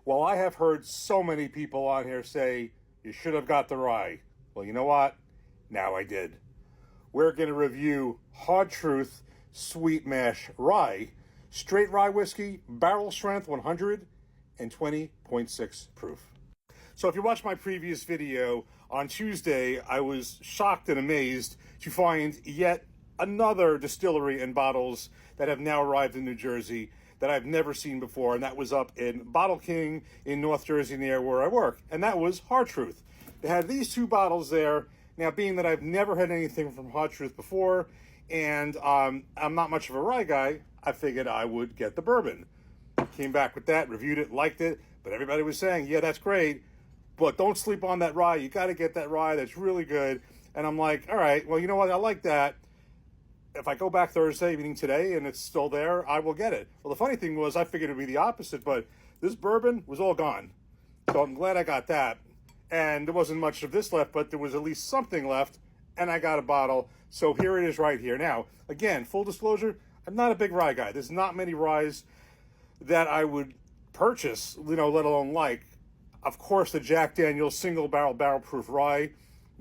Well, I have heard so many people on here say you should have got the rye. Well, you know what? Now I did. We're going to review Hard Truth Sweet Mash Rye, straight rye whiskey, barrel strength 120.6 proof. So if you watched my previous video on Tuesday, I was shocked and amazed to find yet another distillery and bottles that have now arrived in New Jersey that I've never seen before, and that was up in Bottle King in North Jersey near where I work, and that was Hard Truth. They had these two bottles there. Now, being that I've never had anything from Hard Truth before, and I'm not much of a rye guy, I figured I would get the bourbon. Came back with that, reviewed it, liked it, but everybody was saying, yeah, that's great, but don't sleep on that rye. You got to get that rye. That's really good. And I'm like, all right, well, you know what? I like that. If I go back Thursday, meaning today, and it's still there, I will get it. Well, the funny thing was I figured it would be the opposite, but this bourbon was all gone. So I'm glad I got that. And there wasn't much of this left, but there was at least something left, and I got a bottle. So here it is right here. Now, again, full disclosure, I'm not a big rye guy. There's not many ryes that I would purchase, let alone like. Of course, the Jack Daniel's single barrel proof rye,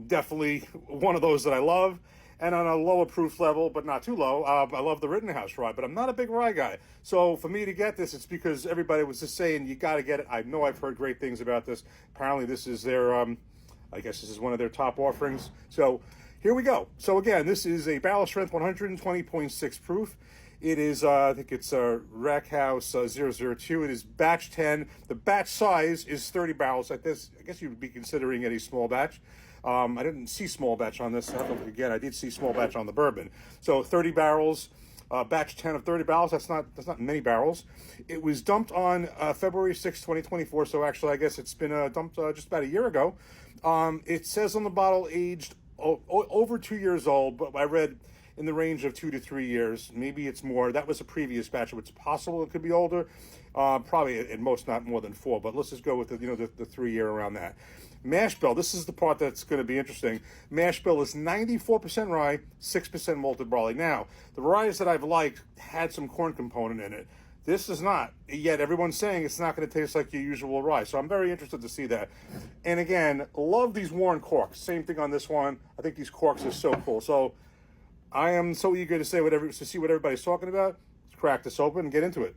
definitely one of those that I love. And on a lower proof level, but not too low, I love the Rittenhouse rye, but I'm not a big rye guy. So for me to get this, it's because everybody was just saying, you got to get it. I know I've heard great things about this. Apparently this is their, I guess this is one of their top offerings. So here we go. So again, this is a barrel strength 120.6 proof. It is, I think it's a Rack House 002. It is batch 10. The batch size is 30 barrels. Like this, I guess you would be considering it a small batch. I didn't see small batch on this. Again, I did see small batch on the bourbon. So 30 barrels, batch 10 of 30 barrels. That's not many barrels. It was dumped on February 6, 2024. So actually, I guess it's been dumped just about a year ago. It says on the bottle aged over 2 years old, but I read in the range of 2 to 3 years. Maybe it's more. That was a previous batch. It's possible it could be older. Probably at most not more than 4. But let's just go with the 3 year around that. Mash bill. This is the part that's going to be interesting. Mash bill is 94% rye, 6% malted barley. Now, the ryes that I've liked had some corn component in it. This is not. Yet everyone's saying it's not going to taste like your usual rye. So I'm very interested to see that. And again, love these worn corks. Same thing on this one. I think these corks are so cool. So I am so eager to see what everybody's talking about. Let's crack this open and get into it.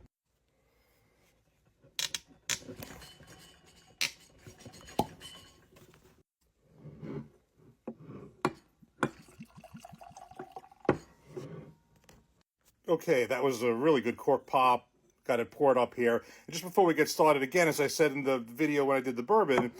Okay, that was a really good cork pop. Got it poured up here. And just before we get started, again, as I said in the video when I did the bourbon,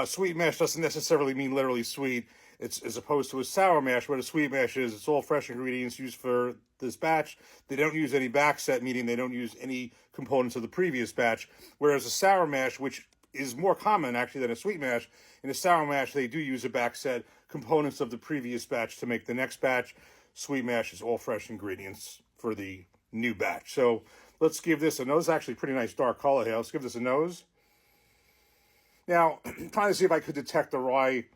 sweet mash doesn't necessarily mean literally sweet. It's as opposed to a sour mash, where the sweet mash is, it's all fresh ingredients used for this batch. They don't use any backset, meaning they don't use any components of the previous batch. Whereas a sour mash, which is more common actually than a sweet mash, in a sour mash they do use a backset, components of the previous batch to make the next batch. Sweet mash is all fresh ingredients for the new batch. So let's give this a nose. Actually, pretty nice dark color here. Let's give this a nose. Now, trying to see if I could detect the rye.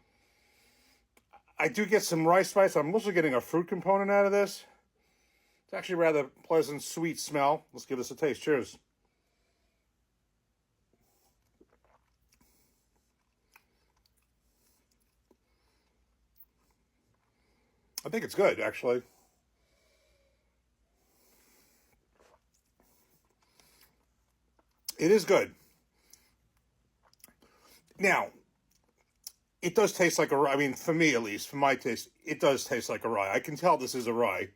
I do get some rye spice. I'm mostly getting a fruit component out of this. It's actually rather pleasant, sweet smell. Let's give this a taste. Cheers. I think it's good, actually. It is good. Now, it does taste like a rye. I mean, for me at least, for my taste, it does taste like a rye. I can tell this is a rye.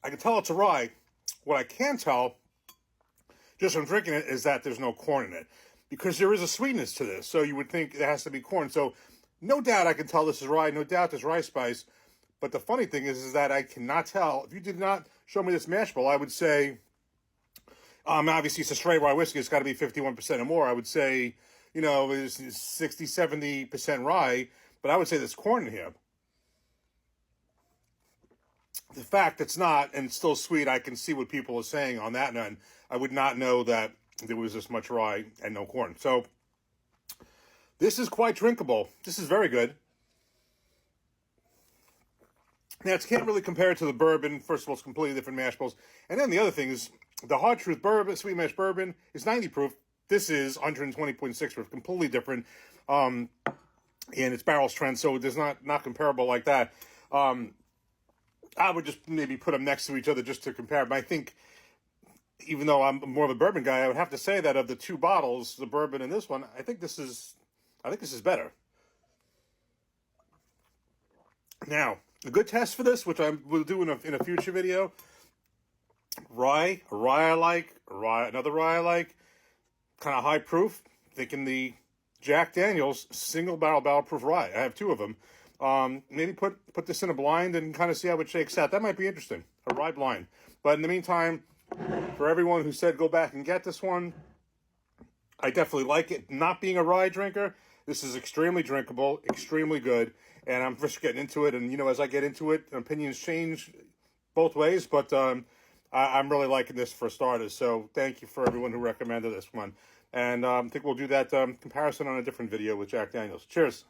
I can tell it's a rye. What I can tell, just from drinking it, is that there's no corn in it. Because there is a sweetness to this, so you would think it has to be corn. So, no doubt I can tell this is rye. No doubt there's rye spice. But the funny thing is that I cannot tell. If you did not show me this mash bill, I would say, obviously it's a straight rye whiskey. It's got to be 51% or more. I would say, it's 60, 70% rye. But I would say there's corn in here. The fact it's not, and it's still sweet, I can see what people are saying on that end. I would not know that there was this much rye and no corn. So this is quite drinkable. This is very good. Now, it can't really compare it to the bourbon. First of all, it's completely different mash bills. And then the other thing is, The Hard Truth Bourbon, Sweet Mash Bourbon, is 90 proof. This is 120.6 proof, completely different. And it's barrel strength, so it is not comparable like that. I would just maybe put them next to each other just to compare. But I think, even though I'm more of a bourbon guy, I would have to say that of the two bottles, the bourbon and this one, I think this is better. Now, a good test for this, which I will do in a future video. Rye I like, another rye I like, kind of high proof. Thinking the Jack Daniel's single barrel proof rye. I have two of them. Maybe put this in a blind and kind of see how it shakes out. That might be interesting, a rye blind. But in the meantime, for everyone who said go back and get this one, I definitely like it. Not being a rye drinker, this is extremely drinkable, extremely good, and I'm just getting into it. And, as I get into it, opinions change both ways, but I'm really liking this for starters. So thank you for everyone who recommended this one. And I think we'll do that comparison on a different video with Jack Daniels. Cheers.